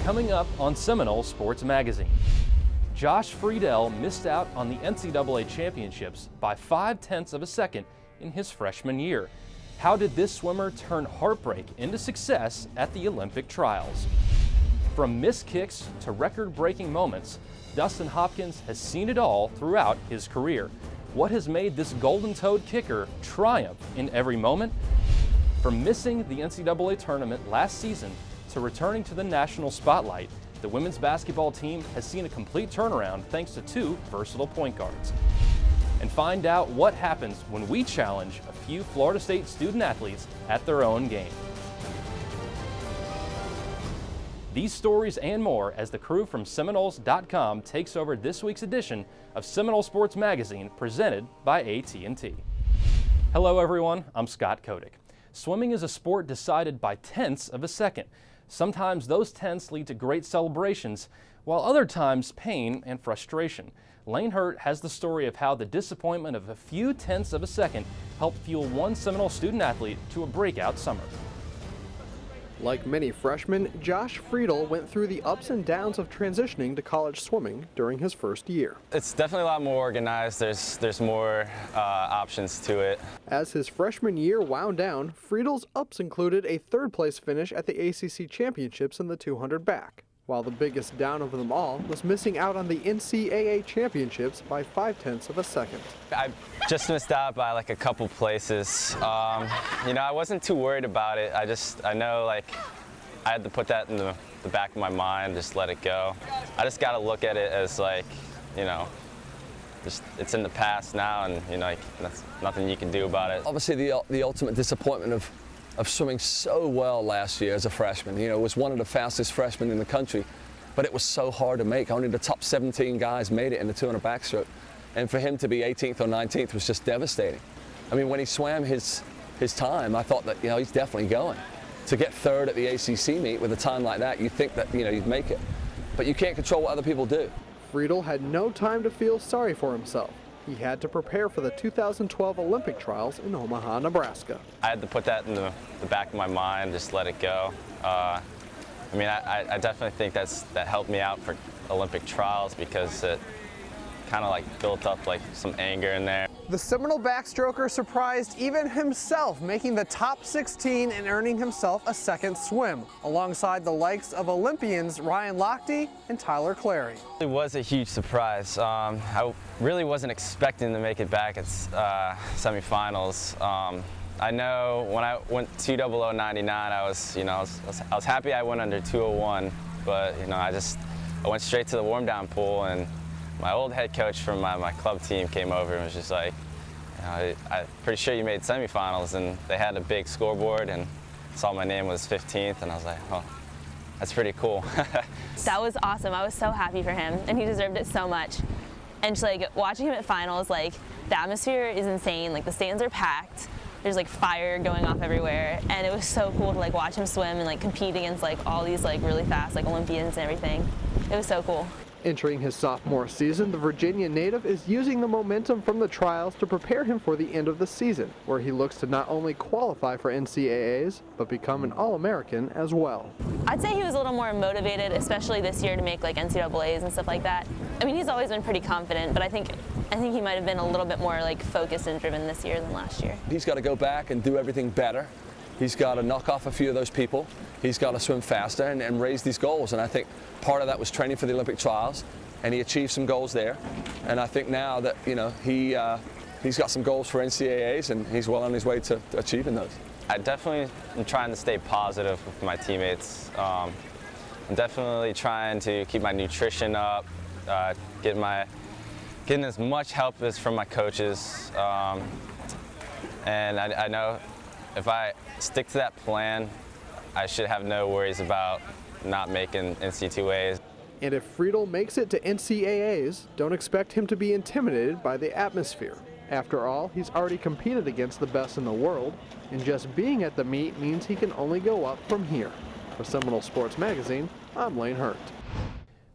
Coming up on Seminole Sports Magazine, Josh Friedel missed out on the NCAA championships by 0.5 of a second in his freshman year. How did this swimmer turn heartbreak into success at the Olympic trials? From missed kicks to record-breaking moments, Dustin Hopkins has seen it all throughout his career. What has made this golden-toed kicker triumph in every moment? From missing the NCAA tournament last season to returning to the national spotlight, the women's basketball team has seen a complete turnaround thanks to 2 versatile point guards. And find out what happens when we challenge a few Florida State student athletes at their own game. These stories and more as the crew from Seminoles.com takes over this week's edition of Seminole Sports Magazine, presented by AT&T. Hello everyone, I'm Scott Kotick. Swimming is a sport decided by 0.1 of a second. Sometimes those tenths lead to great celebrations, while other times pain and frustration. Lane Hurt has the story of how the disappointment of a few 0.1 of a second helped fuel one Seminole student athlete to a breakout summer. Like many freshmen, Josh Friedel went through the ups and downs of transitioning to college swimming during his first year. It's definitely a lot more organized. There's more options to it. As his freshman year wound down, Friedel's ups included a third-place finish at the ACC Championships in the 200 back, while the biggest down of them all was missing out on the NCAA Championships by 0.5 of a second. I just missed out by like a couple places. I wasn't too worried about it. I know like I had to put that in the back of my mind, just let it go. I just got to look at it as like, it's in the past now, and like that's nothing you can do about it. Obviously the ultimate disappointment of swimming so well last year as a freshman. Was one of the fastest freshmen in the country, but it was so hard to make. Only the top 17 guys made it in the 200 backstroke. And for him to be 18th or 19th was just devastating. I mean, when he swam his time, I thought that, he's definitely going. To get third at the ACC meet with a time like that, you think that, you'd make it. But you can't control what other people do. Friedel had no time to feel sorry for himself. He had to prepare for the 2012 Olympic trials in Omaha, Nebraska. I had to put that in the back of my mind, just let it go. I definitely think that helped me out for Olympic trials because it kind of like built up like some anger in there. The Seminole backstroker surprised even himself, making the top 16 and earning himself a second swim, alongside the likes of Olympians Ryan Lochte and Tyler Clary. It was a huge surprise. I really wasn't expecting to make it back at semifinals. I know when I went 2:00.99, I was happy I went under 2:01, but I went straight to the warm down pool, and my old head coach from my club team came over and was just like, I'm pretty sure you made semifinals, and they had a big scoreboard and saw my name was 15th, and I was like, oh, that's pretty cool. That was awesome. I was so happy for him, and he deserved it so much. And just like watching him at finals, like the atmosphere is insane. Like the stands are packed. There's like fire going off everywhere, and it was so cool to like watch him swim and like compete against like all these like really fast like Olympians and everything. It was so cool. Entering his sophomore season, the Virginia native is using the momentum from the trials to prepare him for the end of the season, where he looks to not only qualify for NCAAs, but become an All-American as well. I'd say he was a little more motivated, especially this year, to make like NCAAs and stuff like that. I mean, he's always been pretty confident, but I think he might have been a little bit more like focused and driven this year than last year. He's got to go back and do everything better. He's got to knock off a few of those people. He's got to swim faster and raise these goals. And I think part of that was training for the Olympic trials, and he achieved some goals there. And I think now that, he's got some goals for NCAAs, and he's well on his way to achieving those. I definitely am trying to stay positive with my teammates. I'm definitely trying to keep my nutrition up, getting as much help as from my coaches. And I know if I stick to that plan, I should have no worries about not making NC2As. And if Friedel makes it to NCAAs, don't expect him to be intimidated by the atmosphere. After all, he's already competed against the best in the world, and just being at the meet means he can only go up from here. For Seminole Sports Magazine, I'm Lane Hurt.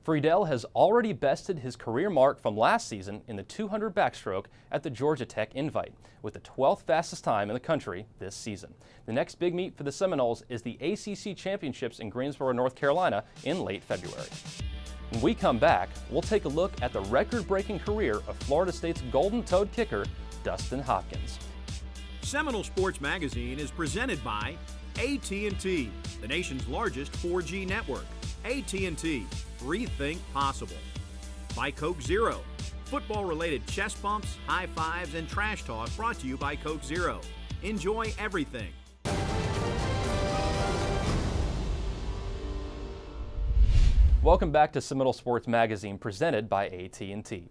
Friedel has already bested his career mark from last season in the 200 backstroke at the Georgia Tech Invite, with the 12th fastest time in the country this season. The next big meet for the Seminoles is the ACC Championships in Greensboro, North Carolina in late February. When we come back, we'll take a look at the record-breaking career of Florida State's golden-toed kicker, Dustin Hopkins. Seminole Sports Magazine is presented by AT&T, the nation's largest 4G network. AT&T, rethink possible. By Coke Zero, football-related chest bumps, high fives, and trash talk brought to you by Coke Zero. Enjoy everything. Welcome back to Seminole Sports Magazine, presented by AT&T.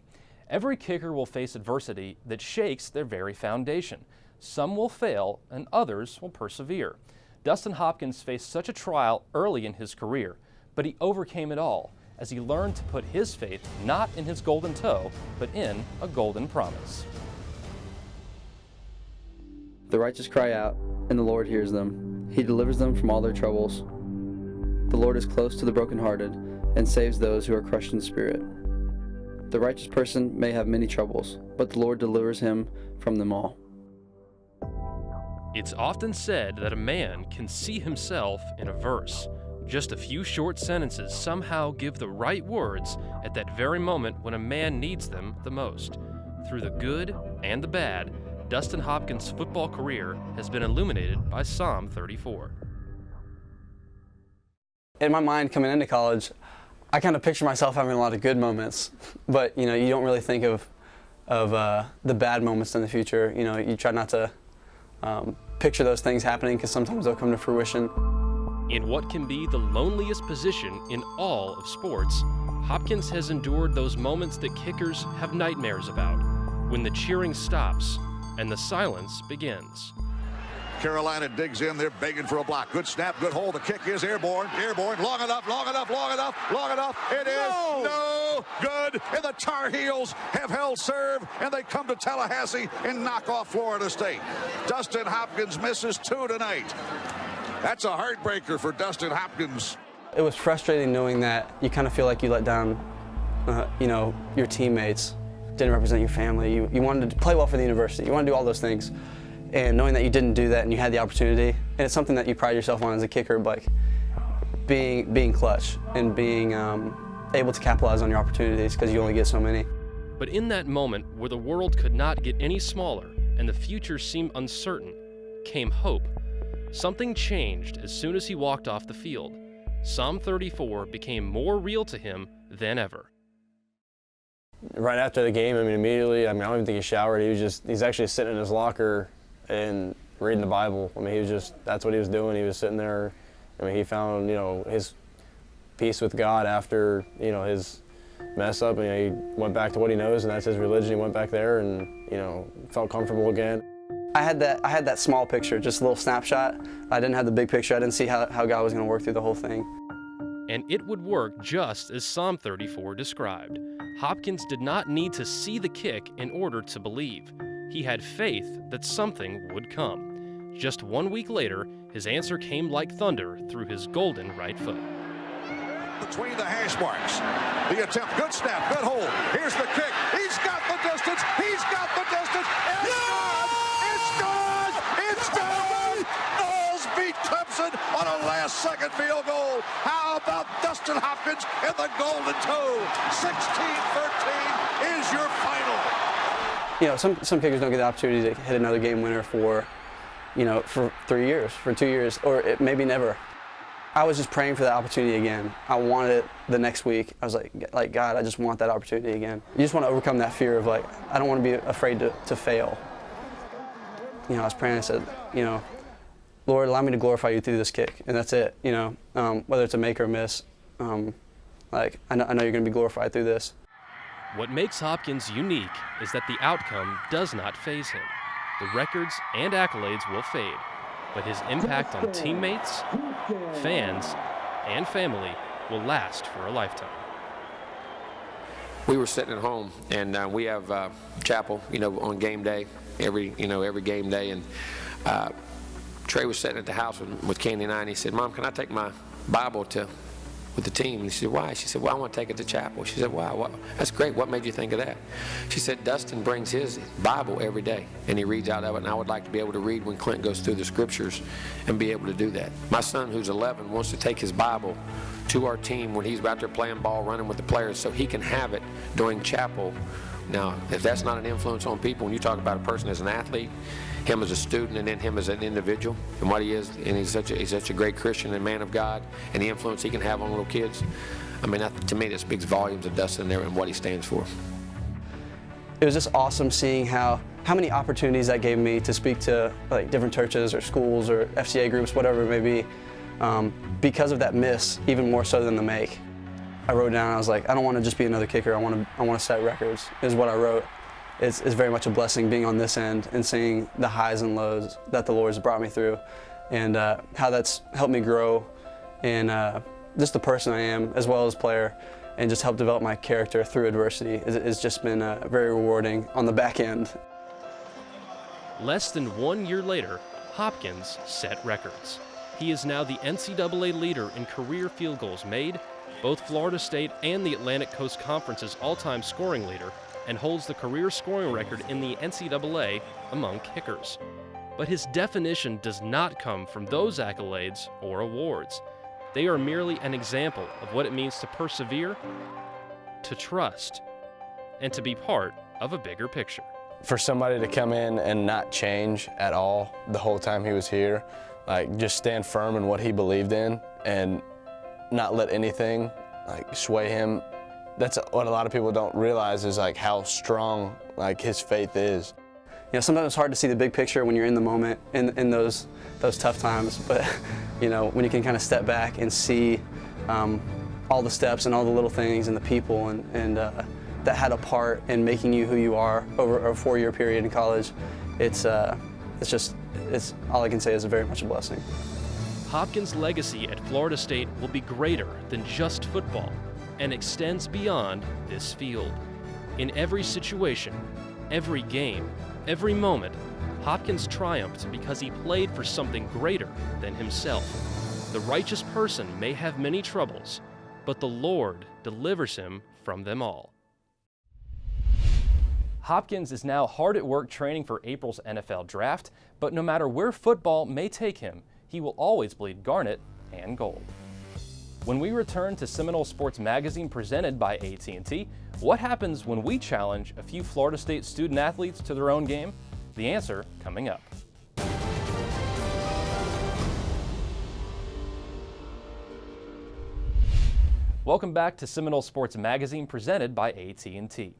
Every kicker will face adversity that shakes their very foundation. Some will fail and others will persevere. Dustin Hopkins faced such a trial early in his career, but he overcame it all as he learned to put his faith not in his golden toe, but in a golden promise. The righteous cry out, and the Lord hears them. He delivers them from all their troubles. The Lord is close to the brokenhearted and saves those who are crushed in spirit. The righteous person may have many troubles, but the Lord delivers him from them all. It's often said that a man can see himself in a verse. Just a few short sentences somehow give the right words at that very moment when a man needs them the most. Through the good and the bad, Dustin Hopkins' football career has been illuminated by Psalm 34. In my mind, coming into college, I kind of picture myself having a lot of good moments, but you don't really think of the bad moments in the future. You try not to picture those things happening because sometimes they'll come to fruition. In what can be the loneliest position in all of sports, Hopkins has endured those moments that kickers have nightmares about, when the cheering stops and the silence begins. Carolina digs in. They're begging for a block. Good snap, good hold. The kick is airborne. Airborne. Long enough, long enough, long enough, long enough. It is no good. And the Tar Heels have held serve, and they come to Tallahassee and knock off Florida State. Dustin Hopkins misses 2 tonight. That's a heartbreaker for Dustin Hopkins. It was frustrating knowing that you kind of feel like you let down, your teammates, didn't represent your family. You wanted to play well for the university. You want to do all those things. And knowing that you didn't do that and you had the opportunity, and it's something that you pride yourself on as a kicker, like being clutch and being able to capitalize on your opportunities because you only get so many. But in that moment where the world could not get any smaller and the future seemed uncertain, came hope. Something changed as soon as he walked off the field. Psalm 34 became more real to him than ever. Right after the game, immediately, I don't even think he showered. He's actually sitting in his locker and reading the Bible. That's what he was doing. He was sitting there. He found, his peace with God after, his mess up. He went back to what he knows, and that's his religion. He went back there and, felt comfortable again. I had that small picture, just a little snapshot. I didn't have the big picture. I didn't see how God was going to work through the whole thing. And it would work just as Psalm 34 described. Hopkins did not need to see the kick in order to believe. He had faith that something would come. Just 1 week later, his answer came like thunder through his golden right foot. Between the hash marks. The attempt, good snap, good hold. Here's the kick. He's got the distance. He's got the distance. It's good. It's good. It's good. Knowles beat Clemson on a last-second field goal. How about Dustin Hopkins and the golden toe? 16-13 is your final. Some kickers don't get the opportunity to hit another game winner for 3 years, for 2 years, or maybe never. I was just praying for that opportunity again. I wanted it the next week. I was like, God, I just want that opportunity again. You just want to overcome that fear of I don't want to be afraid to fail. I was praying, I said, Lord, allow me to glorify you through this kick, and that's it. Whether it's a make or a miss, I know you're going to be glorified through this. What makes Hopkins unique is that the outcome does not faze him. The records and accolades will fade, but his impact on teammates, fans, and family will last for a lifetime. We were sitting at home, and we have chapel, on game day, every game day, and Trey was sitting at the house with Candy and I, and he said, "Mom, can I take my Bible to with the team. And she said, why? She said, well, I want to take it to chapel. She said, wow, that's great. What made you think of that? She said, Dustin brings his Bible every day, and he reads out of it, and I would like to be able to read when Clint goes through the scriptures and be able to do that. My son, who's 11, wants to take his Bible to our team when he's out there playing ball, running with the players, so he can have it during chapel. Now, if that's not an influence on people, when you talk about a person as an athlete, him as a student, and then him as an individual, and what he is, and he's such a great Christian and man of God, and the influence he can have on little kids, I mean, to me, that speaks volumes of Dustin there and what he stands for. It was just awesome seeing how many opportunities that gave me to speak to like different churches or schools or FCA groups, whatever it may be, because of that miss, even more so than the make. I wrote down, I was like, I don't want to just be another kicker, I want to set records, is what I wrote. It's very much a blessing being on this end and seeing the highs and lows that the Lord has brought me through, and how that's helped me grow in just the person I am as well as player, and just help develop my character through adversity. It's just been very rewarding on the back end. Less than 1 year later, Hopkins set records. He is now the NCAA leader in career field goals made, both Florida State and the Atlantic Coast Conference's all-time scoring leader, and holds the career scoring record in the NCAA among kickers. But his definition does not come from those accolades or awards. They are merely an example of what it means to persevere, to trust, and to be part of a bigger picture. For somebody to come in and not change at all the whole time he was here, like just stand firm in what he believed in and not let anything like sway him. That's what a lot of people don't realize, is like how strong like his faith is. You know, sometimes it's hard to see the big picture when you're in the moment in those tough times, but you know, when you can kind of step back and see all the steps and all the little things and the people and that had a part in making you who you are over a 4-year period in college, it's all I can say is very much a blessing. Hopkins' legacy at Florida State will be greater than just football and extends beyond this field. In every situation, every game, every moment, Hopkins triumphed because he played for something greater than himself. The righteous person may have many troubles, but the Lord delivers him from them all. Hopkins is now hard at work training for April's NFL draft, but no matter where football may take him, he will always bleed garnet and gold. When we return to Seminole Sports Magazine presented by AT&T, what happens when we challenge a few Florida State student athletes to their own game? The answer coming up. Welcome back to Seminole Sports Magazine presented by AT&T.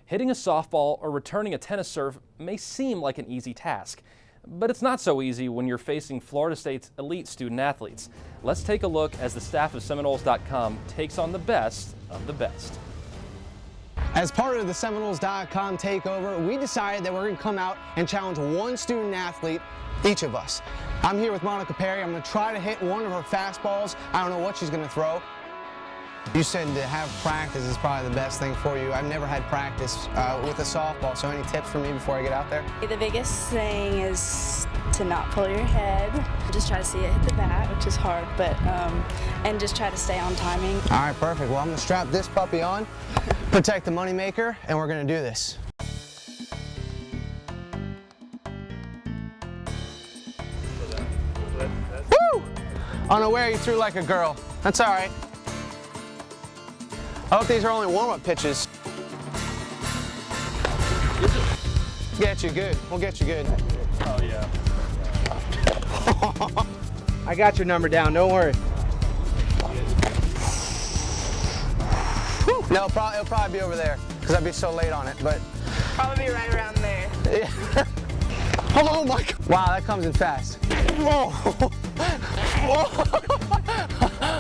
Hitting a softball or returning a tennis serve may seem like an easy task, but it's not so easy when you're facing Florida State's elite student athletes. Let's take a look as the staff of Seminoles.com takes on the best of the best. As part of the Seminoles.com takeover, we decided that we're going to come out and challenge one student athlete, each of us. I'm here with Monica Perry. I'm going to try to hit one of her fastballs. I don't know what she's going to throw. You said to have practice is probably the best thing for you. I've never had practice with a softball, so any tips for me before I get out there? The biggest thing is to not pull your head. Just try to see it hit the bat, which is hard, but and just try to stay on timing. All right, perfect. Well, I'm going to strap this puppy on, protect the moneymaker, and we're going to do this. Woo! Unaware you threw like a girl. That's all right. I hope these are only warm-up pitches. Get you good. We'll get you good. Oh, yeah. I got your number down. Don't worry. No, it'll probably be over there because I'd be so late on it, but... Probably right around there. Yeah. Oh, my God. Wow, that comes in fast. Whoa. Whoa.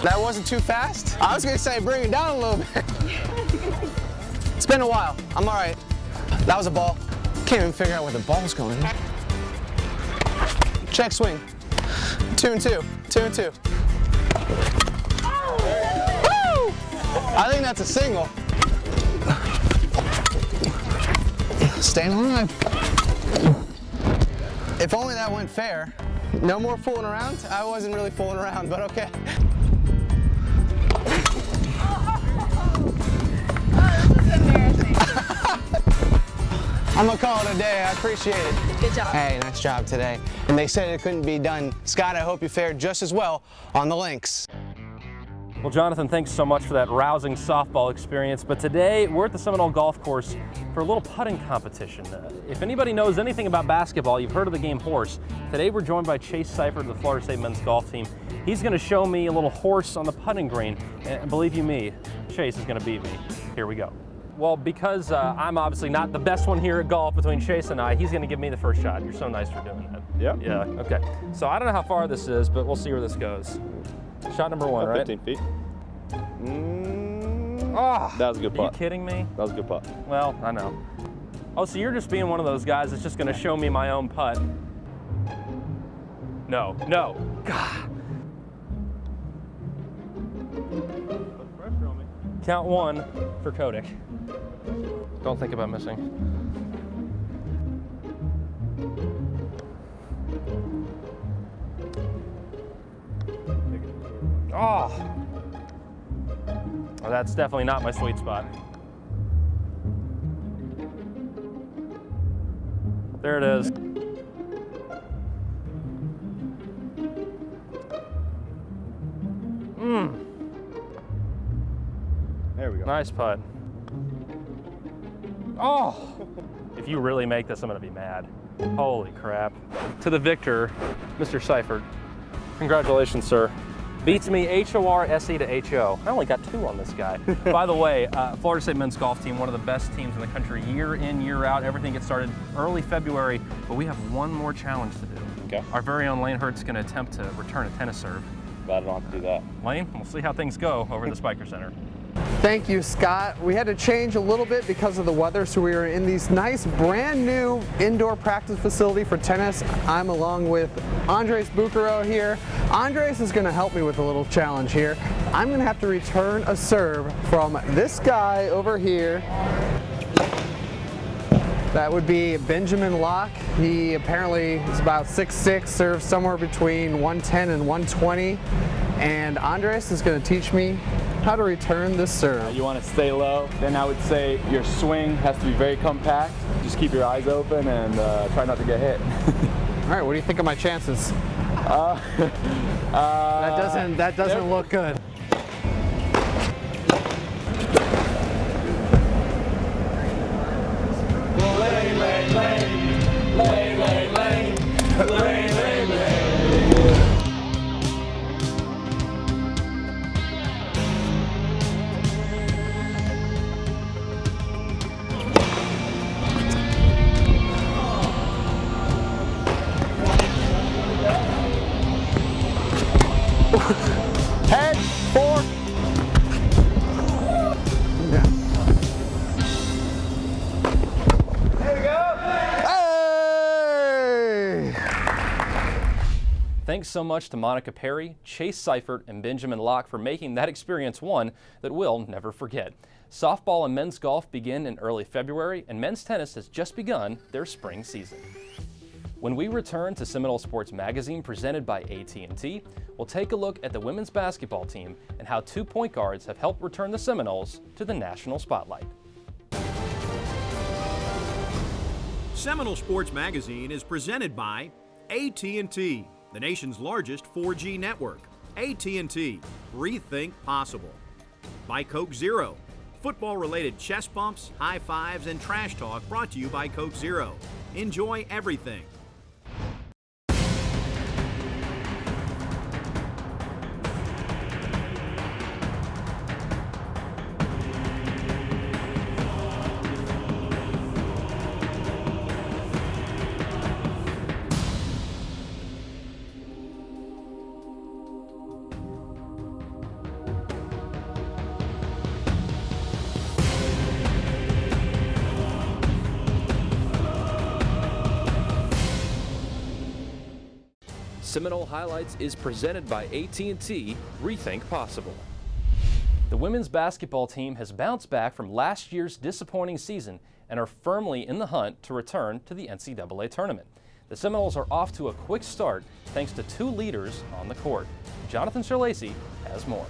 That wasn't too fast? I was going to say bring it down a little bit. It's been a while. I'm all right. That was a ball. Can't even figure out where the ball's going. Check swing. 2 and 2. 2 and 2. Woo! I think that's a single. Staying alive. If only that went fair. No more fooling around. I wasn't really fooling around, but okay. I'm gonna call it a day. I appreciate it. Good job. Hey, nice job today. And they said it couldn't be done. Scott, I hope you fared just as well on the links. Well, Jonathan, thanks so much for that rousing softball experience. But today, we're at the Seminole Golf Course for a little putting competition. If anybody knows anything about basketball, you've heard of the game horse. Today, we're joined by Chase Seifert of the Florida State men's golf team. He's going to show me a little horse on the putting green. And believe you me, Chase is going to beat me. Here we go. Well, because I'm obviously not the best one here at golf between Chase and I, he's going to give me the first shot. You're so nice for doing that. Yeah. Yeah, okay. So I don't know how far this is, but we'll see where this goes. Shot number one, right? 15 feet. Oh, that was a good putt. Are you kidding me? That was a good putt. Well, I know. Oh, so you're just being one of those guys that's just going to show me my own putt. No, no. God. Put pressure on me. Count one for Kodak. Don't think about missing. Oh. Well, that's definitely not my sweet spot. There it is. There we go. Nice putt. Oh! If you really make this, I'm gonna be mad. Holy crap. To the victor, Mr. Seifert. Congratulations, sir. Beats me HORSE to HO. I only got 2 on this guy. By the way, Florida State men's golf team, one of the best teams in the country, year in, year out. Everything gets started early February, but we have one more challenge to do. Okay. Our very own Lane Hurt's gonna attempt to return a tennis serve. But I don't have to do that. Lane, we'll see how things go over in the Spiker Center. Thank you, Scott. We had to change a little bit because of the weather, so we were in these nice brand new indoor practice facility for tennis. I'm along with Andres Bucaro here. Andres is going to help me with a little challenge here. I'm going to have to return a serve from this guy over here. That would be Benjamin Locke. He apparently is about 6'6", serves somewhere between 110 and 120. And Andres is going to teach me how to return this serve. You want to stay low, then I would say your swing has to be very compact. Just keep your eyes open and try not to get hit. All right, what do you think of my chances? That doesn't look good. Head, fork. Yeah. There we go. Hey! Thanks so much to Monica Perry, Chase Seifert, and Benjamin Locke for making that experience one that we'll never forget. Softball and men's golf begin in early February, and men's tennis has just begun their spring season. When we return to Seminole Sports Magazine presented by AT&T, we'll take a look at the women's basketball team and how 2 point guards have helped return the Seminoles to the national spotlight. Seminole Sports Magazine is presented by AT&T, the nation's largest 4G network. AT&T, rethink possible. By Coke Zero, football-related chest bumps, high fives, and trash talk brought to you by Coke Zero. Enjoy everything. Seminole Highlights is presented by AT&T, rethink possible. The women's basketball team has bounced back from last year's disappointing season and are firmly in the hunt to return to the NCAA tournament. The Seminoles are off to a quick start thanks to 2 leaders on the court. Jonathan Sherlacy has more.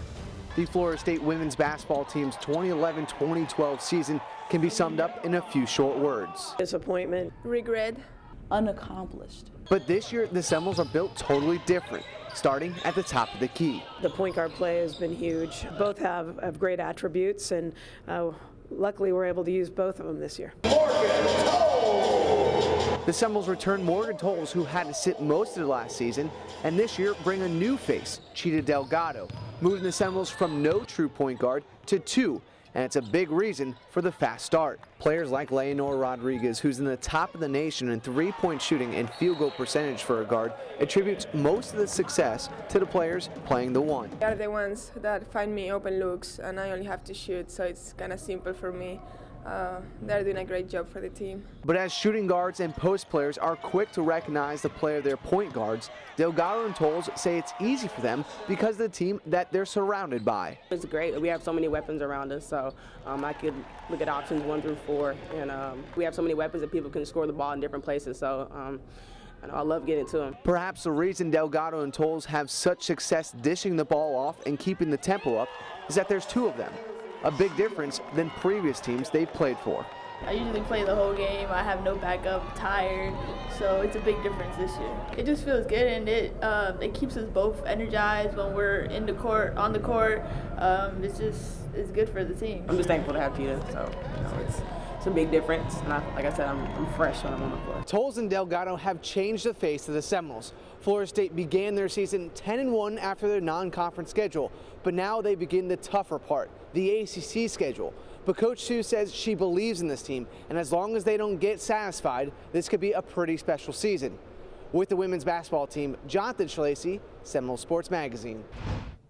The Florida State women's basketball team's 2011-2012 season can be summed up in a few short words. Disappointment. Regret. Unaccomplished. But this year, the Seminoles are built totally different, starting at the top of the key. The point guard play has been huge. Both have great attributes, and luckily we're able to use both of them this year. The Seminoles return Morgan Tolles, who had to sit most of the last season, and this year bring a new face, Cheetah Delgado, moving the Seminoles from no true point guard to 2, and it's a big reason for the fast start. Players like Leonor Rodriguez, who's in the top of the nation in three-point shooting and field goal percentage for a guard, attributes most of the success to the players playing the 1. They are the ones that find me open looks, and I only have to shoot, so it's kind of simple for me. They're doing a great job for the team. But as shooting guards and post players are quick to recognize the play of their point guards, Delgado and Tolles say it's easy for them because of the team that they're surrounded by. It's great. We have so many weapons around us, so I could look at options 1 through 4, and we have so many weapons that people can score the ball in different places, so I love getting to them. Perhaps the reason Delgado and Tolles have such success dishing the ball off and keeping the tempo up is that there's 2 of them. A big difference than previous teams they've played for. I usually play the whole game. I have no backup, tired, so it's a big difference this year. It just feels good, and it keeps us both energized when we're on the court. It's good for the team. I'm just thankful to have Cheetah, so it's a big difference. And like I said, I'm fresh when I'm on the floor. Tolles and Delgado have changed the face of the Seminoles. Florida State began their season 10-1 after their non-conference schedule, but now they begin the tougher part, the ACC schedule. But Coach Sue says she believes in this team, and as long as they don't get satisfied, this could be a pretty special season. With the women's basketball team, Jonathan Schlacey, Seminole Sports Magazine.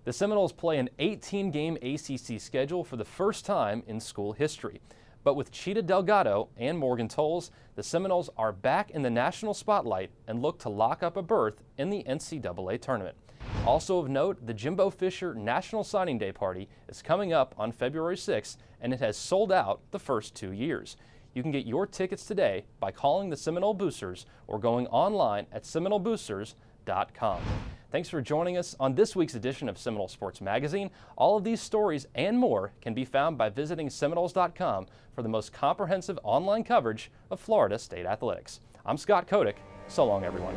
The Seminoles play an 18-game ACC schedule for the first time in school history. But with Cheetah Delgado and Morgan Tolles, the Seminoles are back in the national spotlight and look to lock up a berth in the NCAA tournament. Also of note, the Jimbo Fisher National Signing Day Party is coming up on February 6th, and it has sold out the first 2 years. You can get your tickets today by calling the Seminole Boosters or going online at SeminoleBoosters.com. Thanks for joining us on this week's edition of Seminole Sports Magazine. All of these stories and more can be found by visiting Seminoles.com for the most comprehensive online coverage of Florida State athletics. I'm Scott Kotick. So long, everyone.